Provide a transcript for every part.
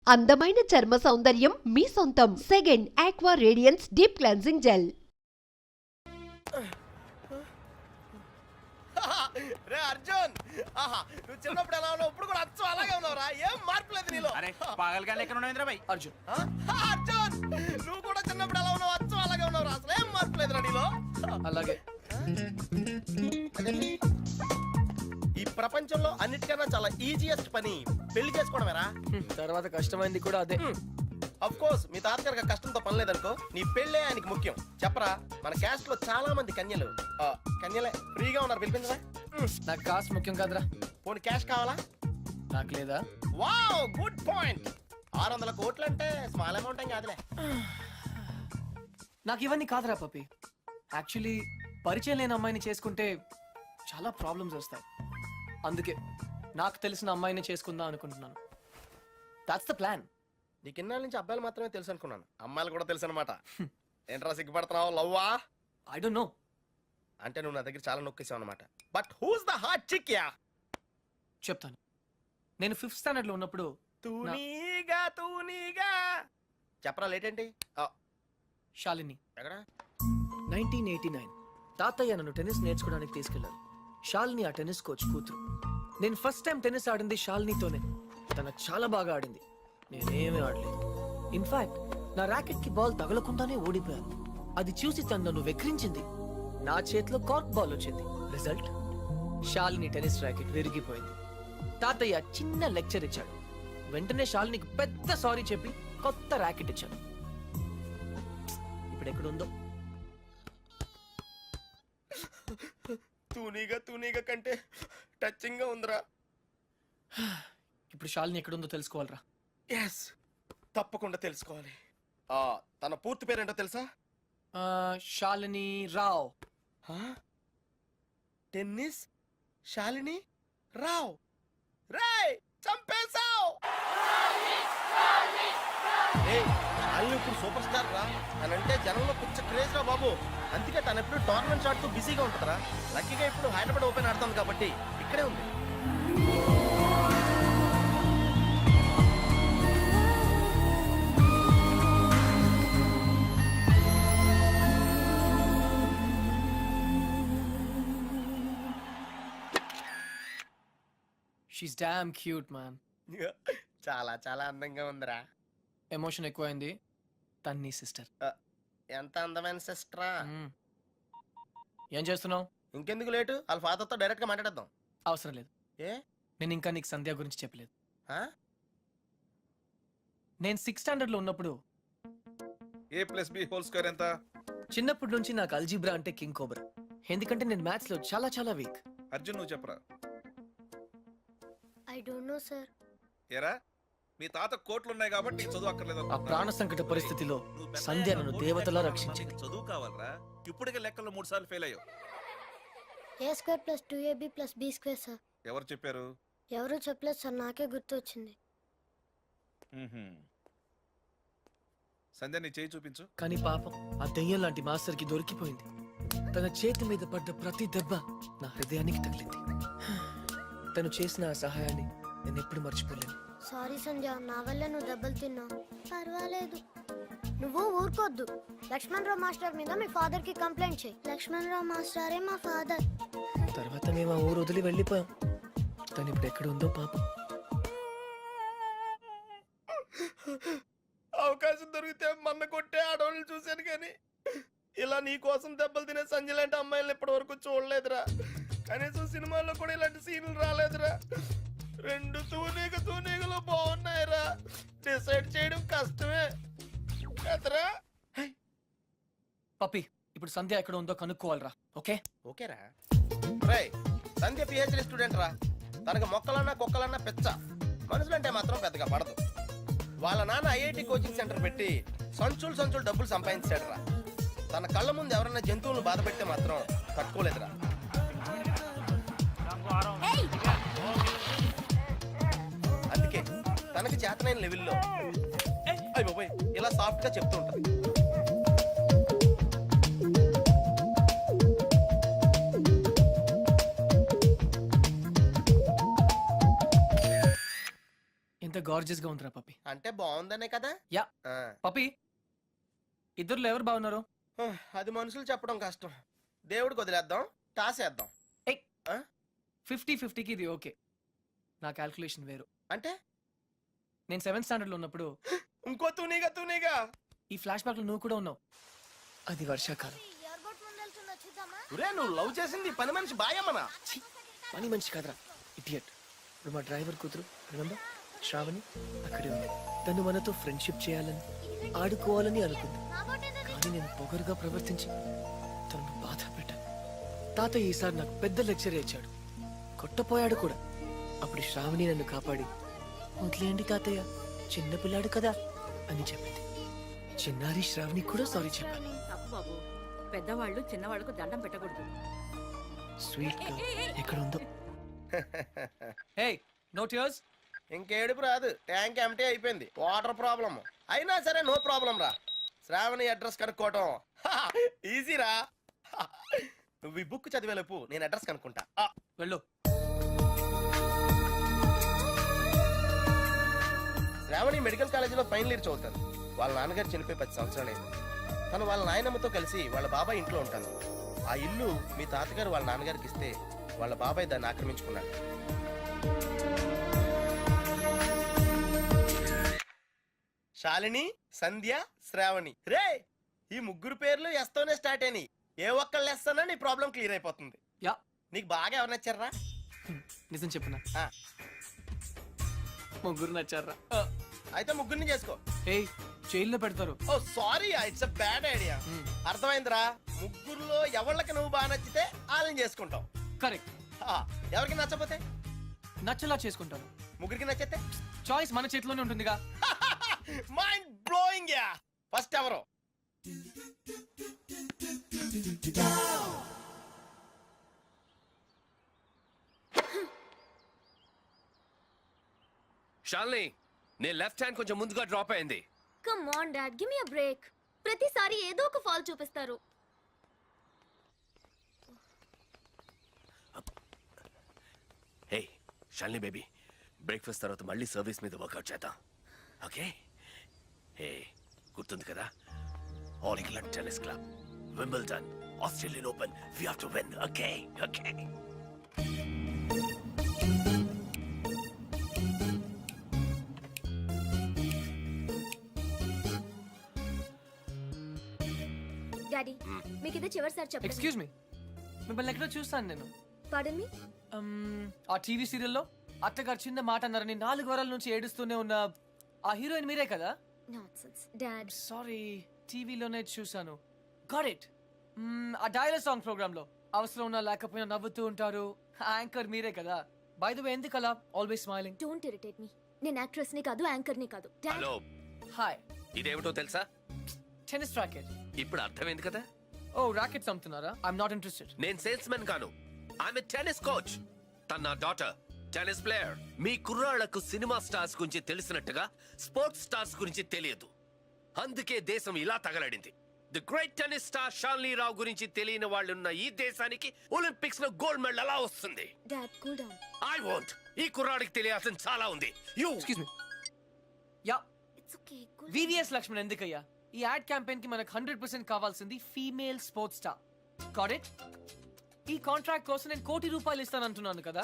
అందమైన చర్మ సౌందర్యం మీ సొంతం. Second aqua radiance deep cleansing gel. రే అర్జున్, ఆహా నువ్వు చిన్నప్పుడు ఎలా ఉన్నావు ఇప్పుడు కూడా అచ్చం అలాగే ఉన్నావురా. ఏం మార్పు లేదు నీలో. అరే పాగల్గానే ఎక్కడ ఉన్నావు ఇంద్రబాయ్? అర్జున్ అర్జున్, నువ్వు కూడా చిన్నప్పుడు ఎలా ఉన్నావు అచ్చం అలాగే ఉన్నావురా. అసలు ఏం మార్పు లేదురా నీలో. అలాగే ఈ ప్రపంచంలో అన్నిటికన్నా చాలా ఈజియెస్ట్ పని పెళ్లి చేసుకోవడమేరా. తర్వాత కష్టమైంది కూడా అదే. అఫ్ కోర్స్ మీ తాతగారికి కష్టంతో పని లేదనుకో, నీ పెళ్ళే ఆయనకి ముఖ్యం. చెప్పరా, మన క్యాస్ట్ లో చాలా మంది కన్యలే ఫ్రీగా ఉన్నారు, పిలిపించరా. నాకు కాస్ట్ ముఖ్యం కాదురా. పోనీ క్యాష్ కావాలా? నాకు లేదా? Wow, good point. 600 కోట్లు అంటే స్మాల్ అమౌంట్ ఏం కాదులే. నాకు ఇవన్నీ కాదురా పప్పి. యాక్చువల్లీ పరిచయం లేని అమ్మాయిని చేసుకుంటే చాలా ప్రాబ్లమ్స్ వస్తాయి. అందుకే నాకు తెలిసిన అమ్మాయిని చేసుకుందాం అనుకుంటున్నాను. That's the plan. నీకు ఇన్నాళ్ళ నుంచి అబ్బాయిలు మాత్రమే తెలుసు అనుకున్నాను, అమ్మాయిలు కూడా తెలుసు అనమాట. ఏంట్రా సిగ్గుపడుతున్నావు? లవ్వా? I don't know. అంటే నువ్వు నా దగ్గర చాలా నొక్కేసావు అనమాట. But who's the hot chick yeah? చెప్తాను. నేను 5th స్టాండర్డ్ లో ఉన్నప్పుడు తూనీగా చెప్పరా. లేట్ ఏంటి? శాలిని. ఎక్కడ? 1989 తాతయ్య నన్ను టెన్నిస్ నేర్చుకోవడానికి తీసుకెళ్లారు. శాలిని ఆ టెన్నిస్ కోచ్ కూతురు. నేను ఫస్ట్ టైం టెన్నిస్ ఆడింది శాలినితోనే. తను చాలా బాగా ఆడింది, నేనేమీ ఆడలేదు. ఇన్ఫాక్ట్ నా ర్యాకెట్ కి బాల్ తగలకుండానే ఓడిపోయాను. అది చూసి తను నన్ను వెక్రించింది. నా చేతిలో కార్క్ బాల్ వచ్చింది. రిజల్ట్, శాలిని టెన్నిస్ ర్యాకెట్ విరిగిపోయింది. తాతయ్య చిన్న లెక్చర్ ఇచ్చాడు. వెంటనే శాలినికి పెద్ద సారీ చెప్పి కొత్త ర్యాకెట్ ఇచ్చాను. ఇప్పుడు ఎక్కడుందో. తూనీగా కంటే టచింగ్ గా ఉందిరా. ఇప్పుడు శాలిని ఎక్కడుందో తెలుసుకోవాలరా. ఎస్, తప్పకుండా తెలుసుకోవాలి. తన పూర్తి పేరేంటో తెలుసా? శాలిని రావ్. టెన్నిస్ శాలిని రావ్. రేయ్, చంపేశావ్. శాలిని ఇప్పుడు సూపర్ స్టార్ రా. తనంటే జనంలో పిచ్చ క్రేజ్ రా బాబు. అందుకే తను ఎప్పుడు టోర్నమెంట్స్ ఆడుతూ బిజీగా ఉంటుందిరా. లక్కీగా ఇప్పుడు హైదరాబాద్ ఓపెన్ ఆడుతుంది కాబట్టి ఇక్కడే ఉంది. She's damn cute man. చాలా చాలా అందంగా ఉందిరా. ఎమోషన్ ఎక్కువైంది. తన్ని సిస్టర్. ఎంత అందమైన సిస్టరా. ఏం చేస్తున్నావు? ఇంకెందుకు లేటు, వాళ్ళ ఫాదర్తో డైరెక్ట్ గా మాట్లాడేద్దాం. అవసరం లేదు. ఏ? నేను ఇంకా నీకు సంధ్య గురించి చెప్పలేదు. నేను 6th స్టాండర్డ్ లో ఉన్నప్పుడు a+b² ఎంత? చిన్నప్పటి నుంచి నాకు అల్జీబ్రా అంటే కింగ్ కోబ్రా. ఎందుకంటే నేను మ్యాథ్స్ లో చాలా చాలా వీక్. అర్జున్ నువ్వు చెప్పరా. I don't no sir. ఏరా, మీ తాత కోట్లు ఉన్నాయి కాబట్టి నీకు చదువు అక్కర్లేదు. ఆ ప్రాణ సంకట పరిస్థితిలో సంధ్య నన్ను దేవతలా రక్షించింది. చదువు కావాలరా. ఇప్పటికే లెక్కల్లో 3 సార్లు ఫెయిల్ అయ్యావు. a² + 2ab + b² sir. ఎవరు చెప్పారు? ఎవరు చెప్పలేదు సార్, నాకే గుర్తు వచ్చింది. సంధ్య నీ చేయి చూపించు. కానీ పాపం ఆ దెయ్యం లాంటి మాస్టర్ కి దొరికిపోయింది. తన చేతి మీద పడ్డ ప్రతి దెబ్బ నా హృదయానికి తగిలింది. తను చేసిన ఆ సహాయాన్ని నేను ఎప్పుడు మర్చిపోలేను. సారీ సంధ్య, నా వల్ల నువ్వు దెబ్బలు తిన్నావు. పర్వాలేదు, నువ్వు ఊరుకోద్దు. లక్ష్మణరావు మాస్టర్ మీద మీ ఫాదర్ కి కంప్లైంట్ చేయి. లక్ష్మణరావు మాస్టరే మా ఫాదర్. తర్వాత మేము ఆ ఊరు వదిలి వెళ్ళిపోయాం. తను ఇప్పుడు ఎక్కడ ఉందో పాపం. అవకాశం దొరికితే మన్న కొట్టే ఆడవాళ్ళని చూశాను, కానీ ఇలా నీ కోసం దెబ్బలు తినే సంజయ్ లాంటి అమ్మాయిలను ఇప్పటి వరకు చూడలేదురా. కనీసం సినిమాల్లో కూడా ఇలాంటి సీన్లు రాలేదురా. 2 తూనీగలు బాగున్నాయిరా. డిసైడ్ చేయడం కష్టమే కదరా. పప్పి, ఇప్పుడు సంధ్య ఎక్కడ ఉందో కనుక్కోవాలరా. ఓకే? ఓకేరా. రేయ్, సంధ్య పిహెచ్డి స్టూడెంట్ రా. తనకు మొక్కలన్నా కుక్కలన్నా పెచ్చ. మనుషులంటే మాత్రం పెద్దగా పడదు. వాళ్ళ నాన్న ఐఐటి కోచింగ్ సెంటర్ పెట్టి సంచులు డబ్బులు సంపాదించాడు రా. తన కళ్ళ ముందు ఎవరన్నా జంతువులను బాధ పెడితే మాత్రం తట్టుకోలేదురా. అందుకే తనకి చేతనైన లెవెల్లో ఇలా సాఫ్ట్ గా చెప్తూ ఉంటుంది. ఇంతకు గార్జియస్ గా ఉందిరా పప్పి. అంటే బాగుందనే కదా. యా. ఆ. పప్పి, ఇద్దరులో ఎవరు బాగున్నారు? అది మనుషులు చెప్పడం కష్టం. దేవుడికి వదిలేద్దాం, టాసేద్దాం. 50-50కి ఇది ఓకే. నా క్యాల్కులేషన్ వేరు. అంటే నేను 7th స్టాండర్డ్ లో ఉన్నప్పుడు ఇంకో తూనీగా ఈ ఫ్లాష్ బ్యాక్ లో నువ్వు కూడా ఉన్నావు. అది వర్షాకాలం. ఎయిర్పోర్ట్ ముందు వెళ్తుందో చూద్దామా? నువ్వు లవ్ చేసింది పని మనిషి బాయమ్మనా? పని మంచి కాదురా, ఇడియట్. ఇప్పుడు మా డ్రైవర్ కూతురు రిమెంబర్ శ్రావణి అక్కడే ఉంది. తను మనతో ఫ్రెండ్షిప్ చేయాలని ఆడుకోవాలని అనుకుంది. కానీ నేను పొగరుగా ప్రవర్తించి తనను బాధ పెట్టాను. తాతయ్య ఈసారి నాకు పెద్ద లెక్చర్ ఇచ్చాడు, కొట్టపోయాడు కూడా. అప్పుడు శ్రావణి నన్ను కాపాడి వదిలేయండి తాతయ్య, చిన్నపిల్లాడు కదా అని చెప్పింది. చిన్నారి శ్రావణి కూడా సారీ చెప్పాను. తప్పు బాబు, పెద్దవాళ్ళు చిన్నవాళ్ళకు దండం పెట్టకూడదు. స్వీట్ గా ఎక్కడ ఉందో. హే, నో టియర్స్. ఇంకేడుపు రాదు, ట్యాంక్ ఎంటీ అయిపోయింది. వాటర్ ప్రాబ్లం అయినా సరే నో ప్రాబ్లం రా. శ్రావణి అడ్రస్ కనుక్కోవటం ఈజీరా. నువ్వు ఈ బుక్ చదివేలోపు నేను అడ్రస్ కనుక్కుంటా. వెళ్ళు. శ్రావణి మెడికల్ కాలేజీలో ఫైనల్ ఇయర్ చదువుతాను. వాళ్ళ నాన్నగారు చనిపోయి 10 సంవత్సరాలైంది. తను వాళ్ళ నాయనమ్మతో కలిసి వాళ్ళ బాబాయ్ ఇంట్లో ఉంటాను. ఆ ఇల్లు మీ తాతగారు వాళ్ళ నాన్నగారికి ఇస్తే వాళ్ళ బాబాయ్ దాన్ని ఆక్రమించుకున్నాడు. శాలిని, సంధ్య, శ్రావణి. రే, ఈ ముగ్గురు పేర్లు ఎస్తోనే స్టార్ట్ అయినాయి. ఏ ఒక్కళ్ళు ఎస్తానో నీ ప్రాబ్లం క్లియర్ అయిపోతుంది. యా. నీకు బాగా ఎవరు నచ్చారా? నిజం చెప్పునా, ఆ, ముగ్గురు నచ్చారా? అయితే ముగ్గురిని చేసుకో. ఏయ్, జైల్లో పెడతారు. Oh sorry, it's a bad idea. అర్థమైందిరా. ముగ్గురులో ఎవళ్ళకి నువ్వు బాగా నచ్చితే వాళ్ళని చేసుకుంటావు. కరెక్ట్. ఎవరికి నచ్చపోతే నచ్చలా చేసుకుంటాను. ముగ్గురికి నచ్చితే చాయిస్ మన చేతిలోనే ఉంటుందిగా. Mind blowing yeah. ఫస్ట్ ఎవరు? షాల్ని, నీ లెఫ్ట్ హ్యాండ్ కొంచెం ముందుగా డ్రాప్ అయింది. Come on dad, give me a break. ప్రతిసారి ఏదో ఒక ఫాల్ చూపిస్తారు. హే షాల్ని బేబీ, బ్రేక్ఫాస్ట్ తర్వాత మళ్ళీ సర్వీస్ మీద వర్కౌట్ చేద్దాం, ఓకే? హే, గుర్తుంది కదా, All England Tennis Club, Wimbledon, Australian Open, we have to win, okay? Okay. Daddy, మీకు ఇది చివరిసారి చెప్పండి. ఎక్స్క్యూజ్ మీ, మిమ్మల్ని ఎక్కడో చూస్తాను నేను. పాడన్ మీ? ఆ టీవీ సీరియల్లో అత్తగారు చిన్న మాట అన్నారని 4 వారాల నుంచి ఏడుస్తూనే ఉన్న ఆ హీరోయిన్ మీరే కదా? Nonsense dad. సారీ, టీవీలోనే చూసాను. Got it. ఆ డైలాగ్ సాంగ్ ప్రోగ్రామ్ లో అవసరం ఉన్నా లేకపోయినా నవ్వుతూ ఉంటారు. యాంకర్ మీరే కదా? బై ద వే, ఎందుకు అలా always smiling? Don't irritate me. నేను యాక్ట్రెస్ ని కాదు, యాంకర్ ని కాదు. Dad, hello, hi. ఇదేమిటో తెలుసా? Tennis racket. ఇప్పుడు అర్థమైంది కదా? ఓ, రాకెట్స్ అమ్ముతున్నారా? I'm not interested. నేను సేల్స్ మెన్ కాను, ఐఎమ్ ఎ టెన్నిస్ కోచ్. తన నా డాటర్ టెన్నిస్ ప్లేయర్. మీ కుర్రాళ్లకు సినిమా స్టార్స్ గురించి తెలిసినట్టుగా స్పోర్ట్స్ స్టార్స్ గురించి తెలియదు. అందుకే దేశం ఇలా తగలడింది. The great tennis star Shalini Rao గురించి తెలియని వాళ్ళున్న ఈ దేశానికి ఒలింపిక్స్ లో గోల్డ్ మెడల్ ఎలా వస్తుంది? Dad cool down. I want. ఈ కుర్రాడికి తెలియాల్సిన చాలా ఉంది. You excuse me. Yeah. It's okay, cool. VVS Laxman ఎందుకయ్యా? ఈ యాడ్ క్యాంపెయిన్ కి మనకు 100% కావాల్సింది female sports star. Got it? ఈ కాంట్రాక్ట్ కోసం నేను ₹1 కోటి ఇస్తానంటున్నాను కదా.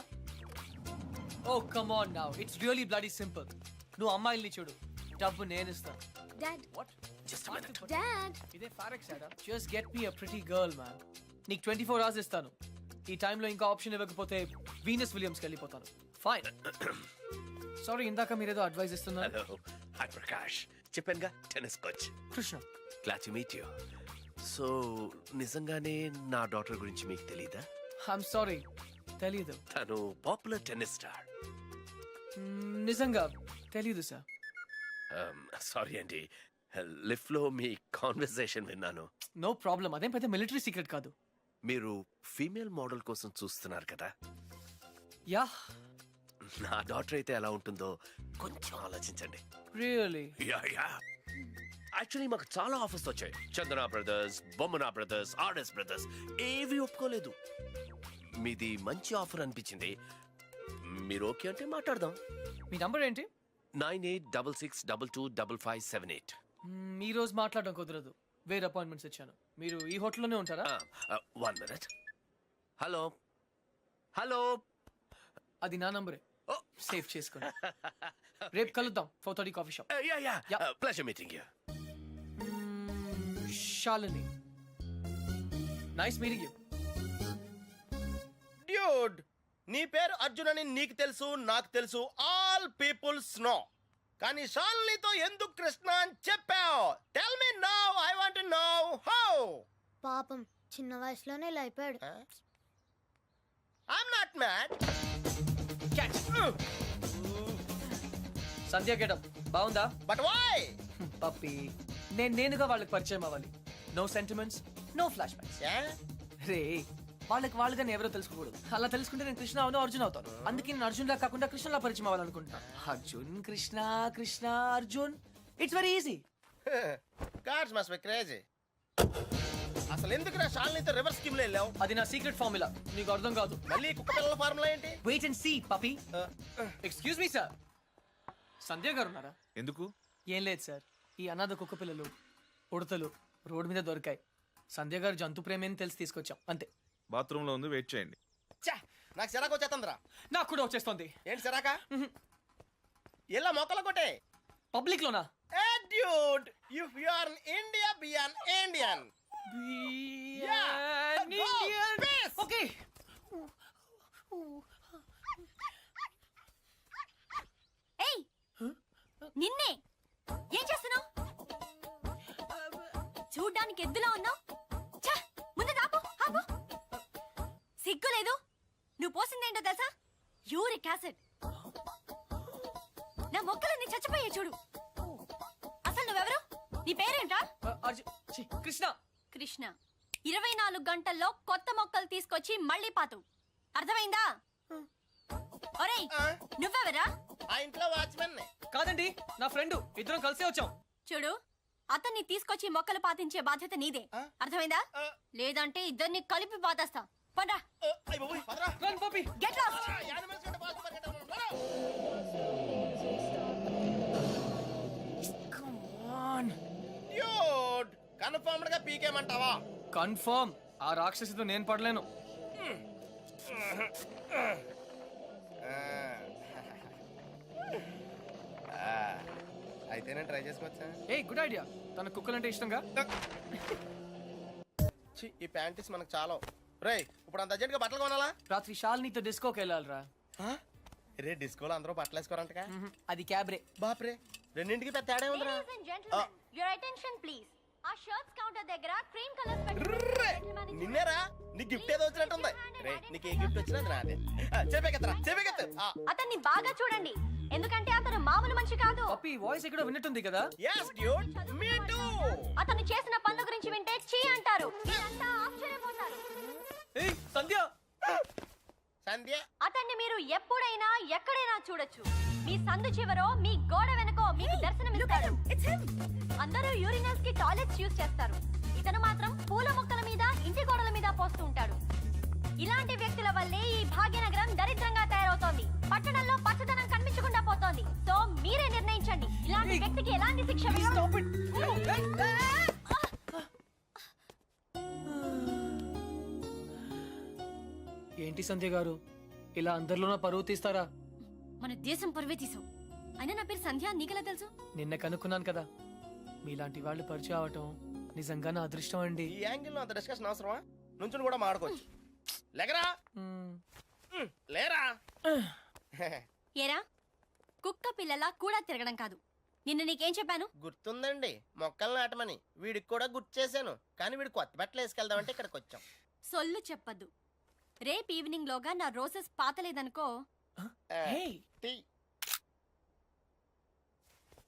Oh come on now, it's really bloody simple. నువ్వు అమ్మాయిల్ని చూడు, డబ్బు నేను ఇస్తాను. Dad, what? Just minute. Dad. ఇదే ఫారెక్స్ యాడా? Just get me a pretty girl man. నీకు 24 hours ఇస్తాను. ఈ టైంలో ఇంకా ఆప్షన్ ఇవ్వకపోతే వీనస్ విలియమ్స్కి వెళ్ళిపోతాను. ఫైన్. సారీ, ఇందాక మీరేదో అడ్వైస్ ఇస్తున్నారు. Hello, hi Prakash. చెప్పానుగా, tennis coach. Krishna. Glad to meet you. So నిజంగానే నా డాటర్ గురించి మీకు తెలీదా? ఐఎమ్ సారీ, తెలీదు. తను పాపులర్ టెన్నిస్ స్టార్. నిజంగా తెలీదు సార్. సారీ అండి, లిఫ్ట్ లో మీ కాన్వర్సేషన్ విన్నాను. నో ప్రాబ్లం, అదేం పెద్ద మిలిటరీ సీక్రెట్ కాదు. మీరు ఫీమేల్ మోడల్ కోసం చూస్తున్నారు కదా? యా. నా డాటర్ అయితే ఎలా ఉంటుందో కొంచెం ఆలోచించండి. రియల్లీ? Yeah yeah. యాక్చువల్లీ మాకు చాలా ఆఫర్స్ వచ్చాయి. చందన బ్రదర్స్, బొమ్మనా బ్రదర్స్, ఆర్ఎస్ బ్రదర్స్, ఏవి ఒప్పుకోలేదు. మీది మంచి ఆఫర్ అనిపించింది. మీరు ఓకే అంటే మాట్లాడదాం. మీ నంబర్ ఏంటి? 9866225578. ఈ రోజు మాట్లాడడం కుదరదు, వేరే అపాయింట్మెంట్స్ ఇచ్చాను. మీరు ఈ హోటల్లోనే ఉంటారా? 1 minute. Hello hello. అది నా నంబరే, Oh. సేవ్ చేసుకోండి. రేపు కలుద్దాం 4:30 coffee shop. Yeah. Pleasure meeting you. Shalini, nice meeting you. Dude, నీ పేరు అర్జున్ అని నీకు తెలుసు, నాకు తెలుసు, ఆల్ పీపుల్స్ నో. కానీ షాలినితో ఎందుకు కృష్ణ అని చెప్పావు? Tell me now, I want to know how. పాపం చిన్న వయసులోనే ఇలా అయిపోయాడు. I'm not mad. Sandhya getup బాగుందా? But why? పప్పి, నేనుగా వాళ్ళకి పరిచయం అవ్వాలి. No sentiments, no flashbacks. రే, వాళ్ళకి నేను ఎవరో తెలుసుకోకూడదు. అలా తెలుసుకుంటే నేను కృష్ణ అవును, అర్జున్ అవుతాను. అందుకే నేను అర్జున్ లా కాకుండా కృష్ణలా పరిచయం అవ్వాలనుకుంటున్నా. Arjun Krishna, Krishna Arjun, it's very easy. Cards must be crazy. అసలు ఎందుకు నా షాలినితో రివర్స్ స్కీమ్ లో వెళ్ళావు? అది నా సీక్రెట్ ఫార్ములా, నీకు అర్థం కాదు. మళ్ళీ కుక్క పిల్లల ఫార్ములా ఏంటి? Wait and see Pappi. Excuse me sir, Sandhya గారు ఉన్నారా? ఎందుకు? ఏం లేదు సార్, ఈ అనాథ కుక్క పిల్లలు ఉడతలు రోడ్డు మీద దొరికాయి. సంధ్య గారు జంతు ప్రేమని తెలిసి తీసుకొచ్చాం, అంతే. బాత్రూమ్ లో ఉంది, వెయిట్ చేయండి. ఛా, నాకు సిరాకు వచ్చేస్తుందిరా. నాకు కూడా వచ్చేస్తుంది. ఏంటి సిరాక? ఇలా మొక్కలు కొట్టే. పబ్లిక్ లోనా? Hey dude, if you are in India, be an Indian. Yeah, go, peace. Okay. ఏయ్, నిన్నే ఏం చేస్తున్నావు? చూడ్డానికి ఎద్దులా ఉన్నావు. ముందు ఆపు, ఆపు. సిగ్గు లేదు. నువ్వు పోసిందేంటో తెలుసా? Uric acid. నా మొక్కలన్నీ చచ్చిపోయాయి చూడు. అసలు నువ్వెవరు? నీ పేరేంటా? కృష్ణ. కృష్ణ. 24 గంటల్లో కొత్త మొక్కలు తీసుకొచ్చి మళ్ళీ పాతు. అర్థమైందా? ఒరేయ్, నువ్వెవరా? ఆ ఇంట్లో వాచ్మెన్. కాదండి, నా ఫ్రెండ్. ఇద్దరం కలిసే వచ్చాం. చూడు, అతన్ని తీసుకొచ్చి మొక్కలు పాతించే బాధ్యత నీదే. అర్థమైందా? లేదంటే ఇద్దరిని కలిపి పాతేస్తా. పండ్రా. Run Pappi. Get lost. Dude, confirmed గా పీకేమంటావా? కన్ఫర్మ్. ఆ రాక్షసితో నేను పడలేను. అయితే నేను ట్రై చేసుకోవచ్చా? A good idea. తన కుక్కలంటే ఇష్టంగా. ఛీ, ఈ ప్యాంటీస్ మనకు చాలా. రేయ్, ఇప్పుడు అంత అర్జెంట్ గా బట్టలు కొనాలా? రాత్రి శాలినితో డిస్కోకి వెళ్ళాలిరా. రే, డిస్కోలో అందరూ బట్టలు వేసుకోరంటగా? అది క్యాబ్రే. బాప్రే, రెండింటికి పెద్ద తేడా ఉందిరా. Ladies and gentlemen, your attention please. ఆ షర్ట్స్ కౌంటర్ దగ్గర క్రీమ్ కలర్స్ ర్రే, నిన్నేరా? నీ గిఫ్ట్ ఏదో వచ్చినట్టుంది. రే, నీకు ఏ గిఫ్ట్ వచ్చినా అది నాదే. చెప్పేకెత్తరా, చెప్పేకెత్తు. అతన్ని బాగా చూడండి, ఎందుకంటే అతను మామూలు మనిషి కాదు. పప్పి వాయిస్ ఎక్కడో విన్నట్టుంది కదా. yes dude, me too. అతను చేసిన పనుల గురించి వింటే చీ అంటారు. మీరంతా ఆశ్చర్యపోతారు. ఏయ్ సంధ్య. సంధ్య, అతన్ని మీరు ఎప్పుడైనా ఎక్కడైనా చూడొచ్చు. మీ సందు చివరో మీ గోడ వెనకో మీకు దర్శనమిస్తాడు. అందరూ యూరినల్స్ కి టాయిలెట్స్ యూజ్ చేస్తారు. ఇతను మాత్రం పూల మొక్కల మీద, ఇంటి గోడల మీద పోస్తూ ఉంటాడు. ఇలాంటి వ్యక్తుల వల్లే ఈ భాగ్యనగరం దరిద్రంగా తయారవుతోంది. పట్టణంలో పచ్చదనం కనిపించకుండా పోతోంది. సో మీరే నిర్ణయించండి, ఇలాంటి వ్యక్తికి ఎలాంటి శిక్ష వేయాలి. ఏంటి సంధ్య గారు, ఇలా అందరిలోనూ పరువు తీస్తారా? మన దేశం పరువే తీసావు. అయినా నా పేరు సంధ్య, నీకెలా తెలుసు? నిన్న కనుక్కున్నాను కదా. మీలాంటి వాళ్ళు పరిచయం అవటం నిజంగా నా అదృష్టం అండి. ఈ యాంగిల్ లో అంత డిస్కషన్ అవసరమా? నుంచుని కూడా మాడుకోవచ్చు. లేకరా, లేరా. ఏరా, కుక్క పిల్లలా కూడా తిరగడం కాదు. నిన్న నీకేం చెప్పాను? గుర్తుందండి, మొక్కలు నాటమని. వీడికి కూడా గుర్తు చేశాను, కానీ వీడు కొత్త బట్టలు వేసుకెళ్దామంటే ఇక్కడికి వచ్చాం. సొల్లు చెప్పద్దు. రేపు ఈవినింగ్ లోగా నా రోజెస్ పాతలేదనుకో. టీ.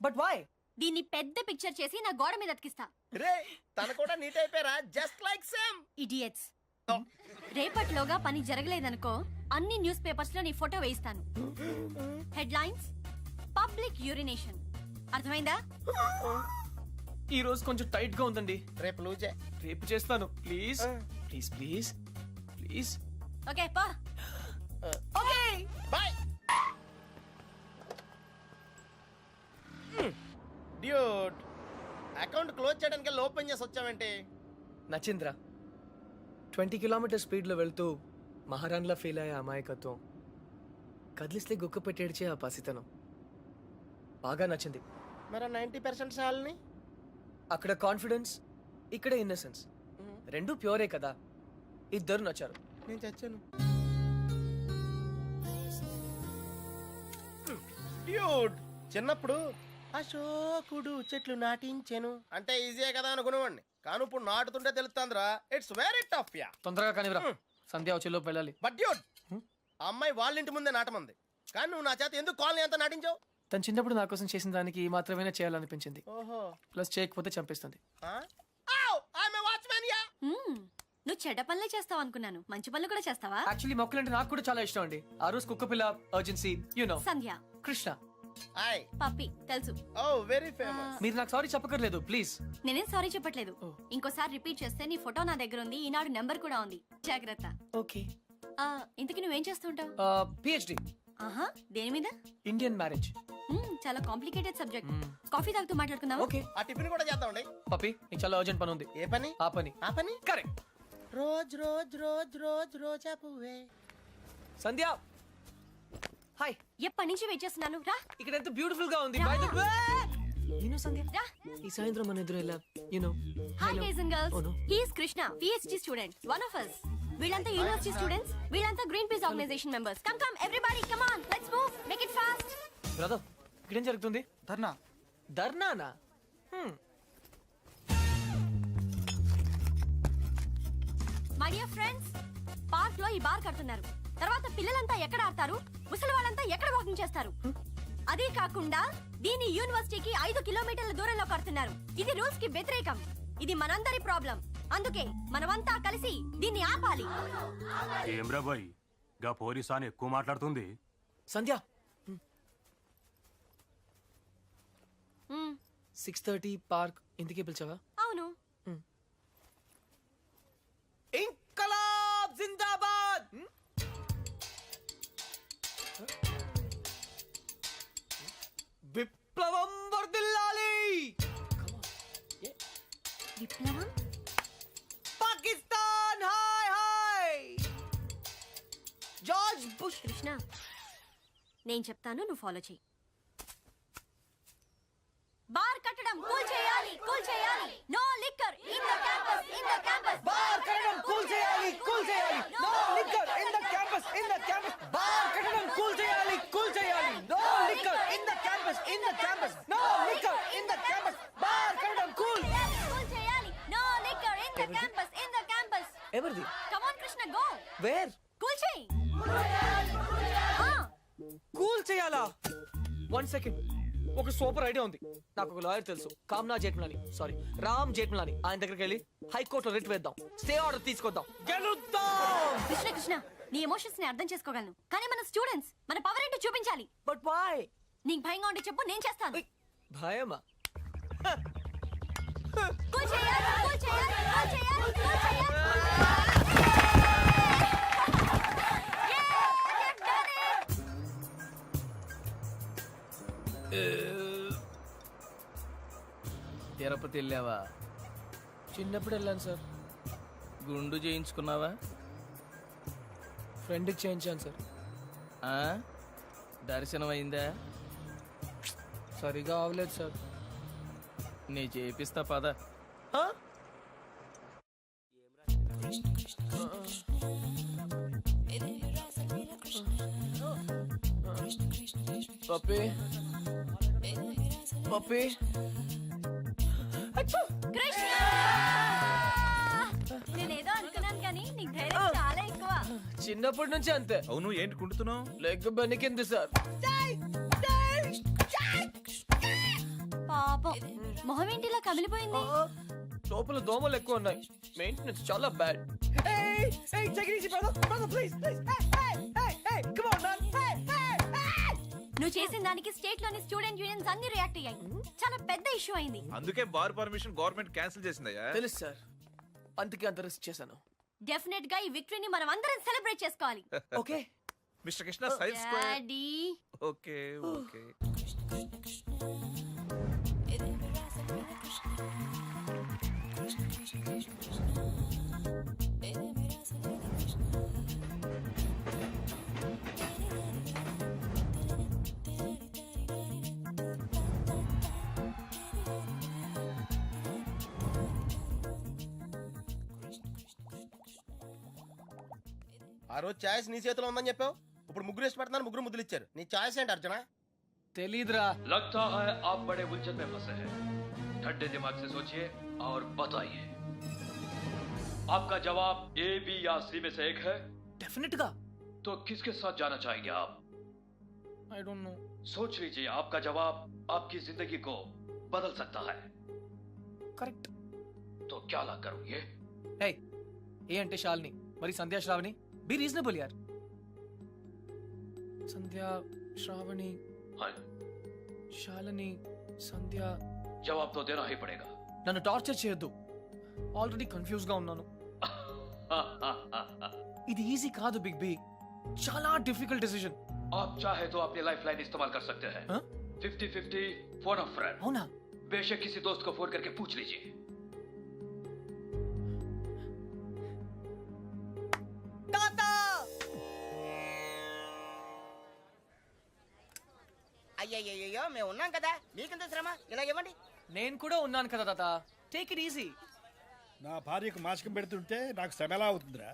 But why? దీన్ని పెద్ద పిక్చర్ చేసి నా గోడ మీద అతికిస్తా. రే, తన కూడా నీట్ అయిపోయారా? Just like same. ఇడియట్స్. రేపటిలోగా పని జరగలేదనుకో, అన్ని న్యూస్ పేపర్స్ లో నీ ఫోటో వేయిస్తాను. Headlines: public urination. అర్థమైందా? ఈ రోజు కొంచెం టైట్ గా ఉందండి. రేపు లూజే. రేపు చేస్తాను. Please please please please. Okay పా. Okay bye. అకౌంట్ క్లోజ్ చేయడానికి ఓపెన్ చేసి వచ్చావేంటి? నచ్చింద్రా 20 కిలోమీటర్ స్పీడ్లో వెళ్తూ మహారాణ్లా ఫీల్ అయ్యే అమాయకత్వం, కదిలిస్తే గుక్క పెట్టేడ్చే ఆ పసితనం బాగా నచ్చింది. మరి 90% శాలని అక్కడ కాన్ఫిడెన్స్, ఇక్కడ ఇన్నసెన్స్, రెండు ప్యూరే కదా. ఇద్దరు నచ్చారు. నేను చచ్చాను. డ్యూడ్, చిన్నప్పుడు అశోకుడు చెట్లు నాటించెను అంటే ఈజీయే కదా అనుకునేవాడిని, కానీ ఇప్పుడు నాటుతుంటే తెలుస్తుందిరా, ఇట్స్ వెరీ టఫ్ యా. తొందరగా కానివ్వరా, సంధ్య వచ్చేలోపు వెళ్ళాలి. బట్ డ్యూడ్, ఆ అమ్మాయి వాళ్ళ ఇంటి ముందే నాటమంది, కానీ నువ్వు నా చేత ఎందుకు కాలనీ అంతా నాటించావు? తను చిన్నప్పుడు నా కోసం చేసిన దానికి ఈ మాత్రమే చేయాలనిపించింది. ఓహో, ప్లస్ చేయకపోతే చంపేస్తుంది. Watchman yeah. నువ్వు చెడ్డ పనులే చేస్తావు అనుకున్నాను, మంచి పనులు కూడా చేస్తావా? యాక్చువల్లీ మొక్కలంటే నాకు కూడా చాలా ఇష్టం అండి. ఆ రోజు కుక్క పిల్ల, urgency, you know, Sandhya, Krishna. Hi. Puppy తెలుసు. Oh very famous. మీరు నాకు సారీ చెప్పకర్లేదు ప్లీజ్. నేనేం సారీ చెప్పట్లేదు. ఇంకోసారి రిపీట్ చేస్తే నీ ఫోటో నా దగ్గర ఉంది, ఈనాడు నెంబర్ కూడా ఉంది, జాగ్రత్త. ఓకే. ఇంతకి నువ్వేం చేస్తుంటావు? పిహెచ్డి ఆహా, దేని మీద? Indian marriage. చాలా కాంప్లికేటెడ్ సబ్జెక్ట్. కాఫీ తాగుతూ మాట్లాడుకుందాం. ఓకే. ఆ టిఫిన్ కూడా చేద్దామండి. పప్పి, నీకు చాలా అర్జెంట్ పని ఉంది. ఏ పని? ఆ పని. ఆ పని correct. Rose rose rose rose రోజా పువ్వే. సంధ్య హాయ్. ఎప్పటి నుంచి వెయిట్ చేస్తున్నాను, రా. ఇక్కడ ఎంత బ్యూటిఫుల్ గా ఉంది. రా. By the way, you know Sandhya, రా. ఈ సాయంత్రం మన ఎదురు ఎలా, you know. Hi guys and Oh, no. Girls, he is Krishna, PhD student, one of us. వీళ్ళంతా యూనివర్సిటీ స్టూడెంట్స్, వీళ్ళంతా green peace organization members. Come come everybody, come on, let's move, make it fast. Brother, ఇక్కడేం జరుగుతుంది? ధర్నా. ధర్నానా? My dear friends, park లో ఈ bar కడుతున్నారు. తర్వాత పిల్లలంతా ఎక్కడ ఆడతారు, ముసలి వాళ్ళంతా ఎక్కడ వాకింగ్ చేస్తారు? అదే కాకుండా దీని యూనివర్సిటీకి 5 కిలోమీటర్ల దూరంలో కడుతున్నారు. ఇది రూల్స్ కి వ్యతిరేకం. ఇది మనందరి ప్రాబ్లం. అందుకే మనమంతా కలిసి దీన్ని ఆపాలి. ఏమ్రా బాయ్, గా పోలీసాని ఎక్కువ మాట్లాడుతుంది. సంధ్య, మ్మ్, 6:30 పార్క్ ఇంటికి పిలిచావా? అవును. ఇంకలాబ్ జిందాబాద్. విప్లవం వర్ధిల్లాలి. విప్లవం? Pakistan hi hi. George bush. Krishna, నేను చెప్తాను, నువ్వు ఫాలో చెయ్యి. బార్ కట్టడం కూల్ చేయాలి, కూల్ చేయాలి. No liquor in the campus, in the campus. Bar కట్టడం కూల్ చేయాలి, కూల్ చేయాలి. No liquor in the campus, in the campus. Bar కట్టడం కూల్ చేయాలి, కూల్ చేయాలి. No liquor in the campus, in the campus. No liquor in the campus. Bar కట్టడం cool cool చేయాలి. No liquor in the campus, in the campus. ఎవరిది? Come on Krishna, go. Where? Cool చేయి. Cool చేయాలా? 1 second. ఒక super idea ఉంది. నాకు ఒక lawyer తెలుసు, కామ్నా జేఠ్మలాని, సారీ రామ్ జేఠ్మలాని. ఆయన దగ్గరికి వెళ్ళి హైకోర్టులో రిట్ వేద్దాం, స్టే ఆర్డర్ తీసుకొద్దాం, గెలుద్దాం. కృష్ణ కృష్ణ, నీ ఎమోషన్స్ ని అర్థం చేసుకోగలను, కానీ మన స్టూడెంట్స్, మన పవర్ ఏంటో చూపించాలి. But why? నీకు భయంగా ఉంటే చెప్పు, నేను చేస్తాను. భయమా? కూల్ చేయాలి, కూల్ చేయాలి, కూల్ చేయాలి, కూల్ చేయాలి. తిరుపతి వెళ్ళావా? చిన్నప్పుడు వెళ్ళాను సార్. గుండు చేయించుకున్నావా? ఫ్రెండ్కి చేయించాను సార్. దర్శనం అయిందా? సరిగా అవలేదు సార్. నీ చేపిస్తా పద. పప్పి, పప్పి. కృష్ణ! నేనేదో అనుకున్నాను, కానీ నీకు ధైర్యం చాలా ఎక్కువ. చిన్నప్పటి నుంచి అంతే. అవును, ఏంటి కుంటున్నావు? Leg బెనికింది sir. పాపం, మొహం ఏంటిలా కమిలిపోయింది? లోపల దోమలు ఎక్కువ ఉన్నాయి, మెయింటెనెన్స్ చాలా బ్యాడ్. నువ్వు చేసిన దానికి స్టేట్ లోని స్టూడెంట్ యూనియన్స్ అన్ని రియాక్ట్ అయ్యాయి. చాలా పెద్ద ఇష్యూ అయింది. అందుకే బార్ పర్మిషన్ గవర్నమెంట్ క్యాన్సిల్ చేసిందయ్యా. తెలుసు సార్, అందుకే అంత రిస్క్ చేశాను. డెఫినెట్ గా ఈ విక్టరీని మనం అందరం సెలబ్రేట్ చేసుకోవాలి. Okay mister Krishna size square. Daddy, okay okay. ఆ రోజు ఛాయిస్ నీ చేతిలో ఉందని చెప్పావు, ఇప్పుడు ముగ్గురు ఇష్టపడుతున్నారు, ముగ్గురు ముద్దులు ఇచ్చారు. నీ ఛాయిస్ ఏంటి అర్జున? తెలీదురా. लगता है आप बड़े उलझन में फंसे हैं। ठंडे दिमाग से सोचिए और बताइए। आपका जवाब ए, बी या सी में से एक है, డెఫినెట్ గా. तो किसके साथ जाना चाहेंगे आप? I don't no. सोच लीजिए, आपका जवाब आपकी जिंदगी को बदल सकता है। కరెక్ట్. तो क्या ला करोगे? హే, ఏ అంటే శాలిని, మరి సంధ్యా శ్రావణి. బి రీజనబుల్ యార్. సంధ్యా శ్రావణి हाँ, శాలిని సంధ్య. जवाब तो देना ही पड़ेगा। నన్ను టార్చర్ చేయొద్దు, ఆల్రెడీ కన్ఫ్యూజ్ గా ఉన్నాను. ఇది ఈజీ కాదు బిగ్ బి, చాలా డిఫికల్ట్ డెసిషన్. आप चाहे तो अपनी लाइफ लाइन इस्तेमाल कर सकते हैं। हाँ? 50-50 फोन ऑफ फ्रेंड। అవునా? बेशक किसी दोस्त को फोन करके पूछ लीजिए। అయ్యయ్యో మేము ఉన్నాం కదా, మీకెంత శ్రమ, ఇలా ఇవ్వండి. నేను కూడా ఉన్నాను కదా తాత, టేక్ ఇట్ ఈజీ. నా భార్యకు మాసికం పెడుతుంటే నాకు శ్రమ ఎలా అవుతుందిరా?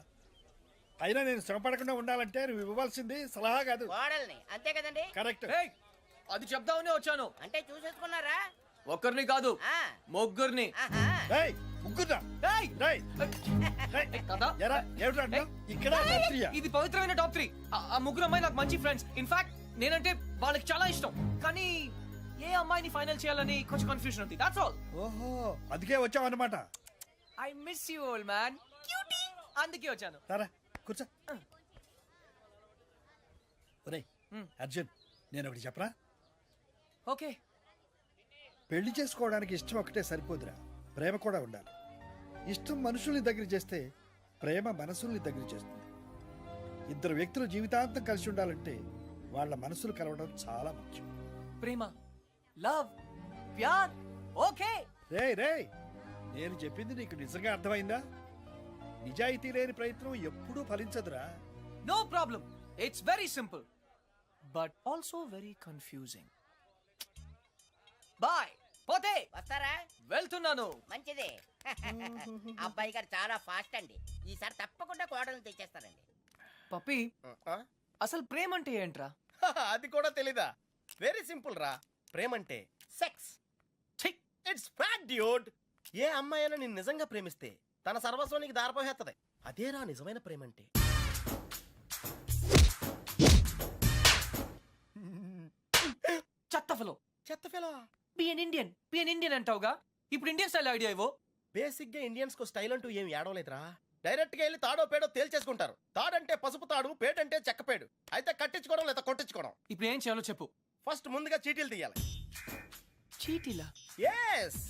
అయినా నేను శ్రమ పడకుండా ఉండాలంటే నువ్వు ఇవ్వవలసింది సలహా కాదు, కోడల్ని, అంతే కదండి? కరెక్ట్. ఏయ్, అది చెప్దామనే వచ్చాను. అంటే చూసేసుకున్నారా? ఒక్కరిని కాదు, ఆ, ముగ్గురిని. ఆహా. ఏయ్, ముగ్గురా. ఏయ్, రేయ్, రేయ్, తాత, ఎరా ఏమిటి అంటున్నావ్? ఇక్కడ రాత్రియా? ఇది పవిత్రమైన టాప్ 3. ఆ ముగ్గురు అమ్మాయి నాకు మంచి ఫ్రెండ్స్. ఇన్ఫాక్ట్ నేనంటే వాళ్ళకి చాలా ఇష్టం. కానీ ఏ అమ్మాయిని ఫైనల్ చేయాలని కొంచెం కన్ఫ్యూజన్ ఉంది. That's all. ఓహో, అందుకే వచ్చావు అన్నమాట. I miss you old man. Cutie. అందుకే వచ్చాను. సరే కూర్చో. ఒరేయ్ అర్జున్, నేను ఒకటి చెప్పరా? ఓకే. పెళ్లి చేసుకోవడానికి ఇష్టం ఒకటే సరిపోదురా, ప్రేమ కూడా ఉండాలి. ఇష్టం మనుషుల్ని దగ్గర చేస్తే ప్రేమ మనసుల్ని దగ్గర చేస్తుంది. ఇద్దరు వ్యక్తులు జీవితాంతం కలిసి ఉండాలంటే వాళ్ళ మనసులు కలవడం చాలా ముఖ్యం. ప్రేమ, లవ్, ప్యార్. ఓకే. రేయ్ రేయ్, నేను చెప్పింది నీకు నిజంగా అర్థమైందా? నిజాయితీ లేని ప్రయత్నం ఎప్పుడూ ఫలించదురా. No problem. It's very simple but also very confusing. Boy. పోతే వస్తారా? వెళ్తున్నాను. మంచిది. అబ్బాయి గారు చాలా ఫాస్ట్ అండి, ఈసారి తప్పకుండా కోడల్ని తెచ్చేస్తారండి. పప్పి, అసలు ప్రేమ అంటే ఏంట్రా? అది కూడా తెలీదా? వెరీ సింపుల్ రా, ప్రేమంటే సెక్స్. It's fact dude. ఏ అమ్మాయి అయినా నిన్ను నిజంగా ప్రేమిస్తే తన సర్వస్వానికి దారిపోహేత్తది. అదేరా నిజమైన ప్రేమంటే. చెత్త ఫెలో. చెత్త ఫెలో. బి ఎన్ ఇండియన్ అంటావుగా, ఇప్పుడు ఇండియన్ స్టైల్ ఐడియా ఇవ్వు. బేసిక్ గా ఇండియన్స్ కు స్టైల్ అంటూ ఏం ఏడవలేదురా. డైరెక్ట్ గా వెళ్ళి తాడో పేడో తేల్చేసుకుంటారు. తాడంటే పసుపు తాడు, పేడంటే చెక్కపేడు. అయితే కట్టించుకోవడం లేదా కొట్టించుకోవడం. ఇప్పుడు ఏం చేయాలో చెప్పు. ఫస్ట్ ముందుగా చీటీలు తీయాలి. చీటీలా? ఎస్.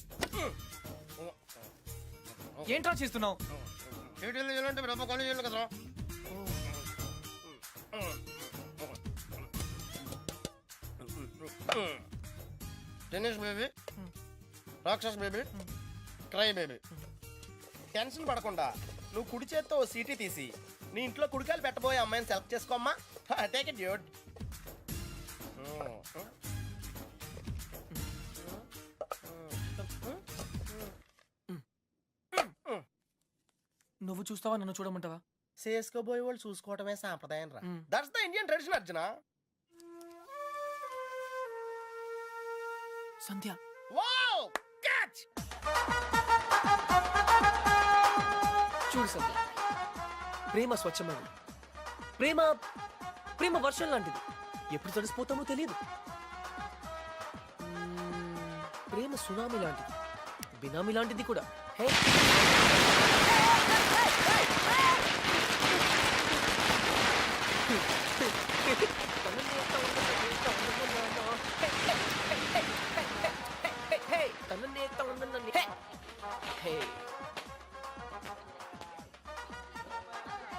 ఏంట్రా చేస్తున్నావు? చీటీలు తీయాలంటే బ్రహ్మ కొని చేయాలి కదా. టెన్నిస్ బేబీ, రాక్షస్ బేబీ, క్రై బేబీ. టెన్షన్ పడకుండా నువ్వు కుడి చేత్తో ఓ సీటీ తీసి నీ ఇంట్లో కుడికాయలు పెట్టబోయే అమ్మాయిని సెలెక్ట్ చేసుకోమ్మా. Take it dude. నువ్వు చూస్తావా, నన్ను చూడమంటావా? చేసుకోబోయే వాళ్ళు చూసుకోవటమే సాంప్రదాయం రా. That's the Indian tradition Arjuna. Sandhya. Wow, catch. చూడు సంధ్య, ప్రేమ స్వచ్ఛమైనది. ప్రేమ ప్రేమ వర్షం లాంటిది, ఎప్పుడు తడిసిపోతామో తెలియదు. ప్రేమ సునామీ లాంటిది, బినామీ లాంటిది కూడా. Hey,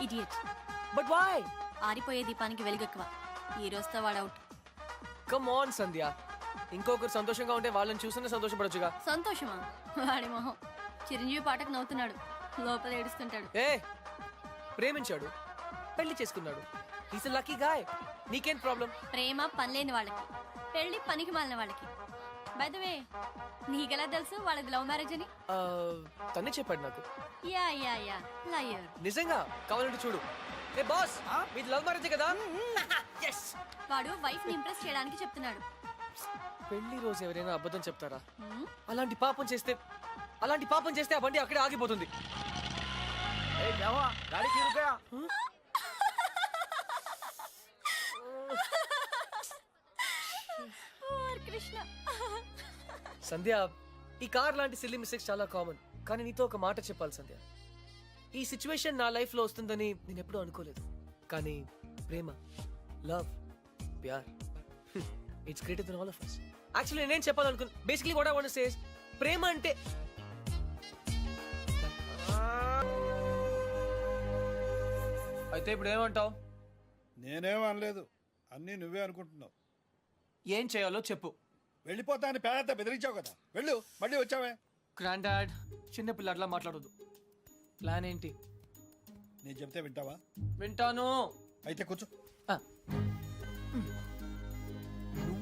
idiot. But why? ఆరిపోయే దీపానికి వెలుగెక్కువ. ఈ రోజుతో వాడు అవుట్. కమ్ ఆన్ సంధ్య, ఇంకొకరు సంతోషంగా ఉంటే వాళ్ళని చూస్తేనే సంతోషపడొచ్చుగా. సంతోషమా? వాడి మొహం. చిరంజీవి పాటకు నవ్వుతున్నాడు, లోపల ఏడుస్తుంటాడు. ఏ, ప్రేమించాడు, పెళ్లి చేసుకున్నాడు. Is lucky guy. నీకేం ప్రాబ్లం? ప్రేమ పనిలేని వాళ్ళకి, పెళ్లి పనికి మాలిన వాళ్ళకి. బై ద వే, నీకెలా తెలుసు వాళ్ళది లవ్ మ్యారేజ్ అని? తనే చెప్పాడు నాకు. Yeah yeah yeah, liar. నిజంగా కావాలంటే చూడు, ఏ బాస్ మీది లవ్ మ్యారేజ్ కదా? వాడు వైఫ్ ని ఇంప్రెస్ చేయడానికి చెప్తున్నాడు. పెళ్లి రోజు ఎవరైనా అబద్ధం చెప్తారా? అలాంటి పాపం చేస్తే ఆ బండి అక్కడే ఆగిపోతుంది. కృష్ణ, సంధ్య, ఈ కార్ లాంటి సిల్లీ మిస్టేక్స్ చాలా కామన్. కానీ నీతో ఒక మాట చెప్పాలి సంధ్య. ఈ సిచ్యువేషన్ నా లైఫ్ లో వస్తుందని నేను ఎప్పుడూ అనుకోలేదు. కానీ ప్రేమ, లవ్, ప్యార్, it's greater than all of us. Actually నేనేం చెప్పాలనుకున్నా, basically what I want to say is, ప్రేమ అంటే అయితే ఇప్పుడు ఏమంటావు? నేనేం అనలేదు, అన్నీ నువ్వే అనుకుంటున్నావు. ఏం చేయాలో చెప్పు. వెళ్ళిపోతా అని పేద బెదిరించావు కదా, వెళ్ళు. మళ్ళీ వచ్చావే. గ్రాండ్ డాడ్, చిన్న పిల్లట్లా మాట్లాడొద్దు. ప్లాన్ ఏంటి? నేను చెప్తే వింటావా? వింటాను. అయితే కూర్చో. ఆ.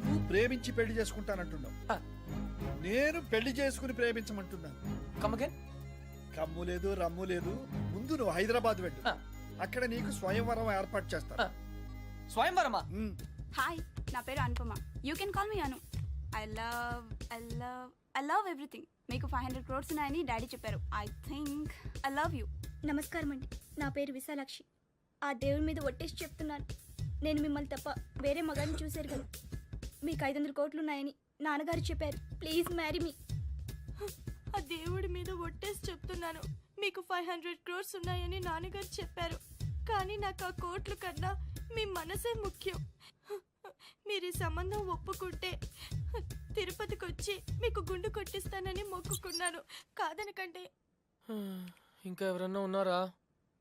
నువ్వు ప్రేమించి పెళ్లి చేసుకుంటానంటున్నావు, ఆ. నేను పెళ్లి చేసుకుని ప్రేమించమంటున్నాను. Come again? కమ్ము లేదు, రమ్ము లేదు. ముందు నువ్వు హైదరాబాద్ వెళ్ళు, ఆ. అక్కడ నీకు స్వయంవరం ఏర్పాటు చేస్తాను. ఆ. స్వయంవరమా? హాయ్, నా పేరు Anupama. You can call me Anu. I love everything. మీకు 500 crores ఉన్నాయని డాడీ చెప్పారు. I think I love you. నమస్కారం అండి, నా పేరు విశాలాక్షి. ఆ దేవుడి మీద ఒట్టేసి చెప్తున్నాను, నేను మిమ్మల్ని తప్ప వేరే మగాన్ని చూశారు కదా. మీకు 500 కోట్లు ఉన్నాయని నాన్నగారు చెప్పారు. Please marry me. ఆ దేవుడి మీద ఒట్టేసి చెప్తున్నాను, మీకు 500 crores ఉన్నాయని నాన్నగారు చెప్పారు. కానీ నాకు ఆ కోట్లు కన్నా మీ మనసే ముఖ్యం. మీరు ఈ సంబంధం ఒప్పుకుంటే తిరుపతికి వచ్చి మీకు గుండు కొట్టిస్తానని మొక్కుకున్నాను. కాదనకండి. ఇంకా ఎవరన్నా ఉన్నారా?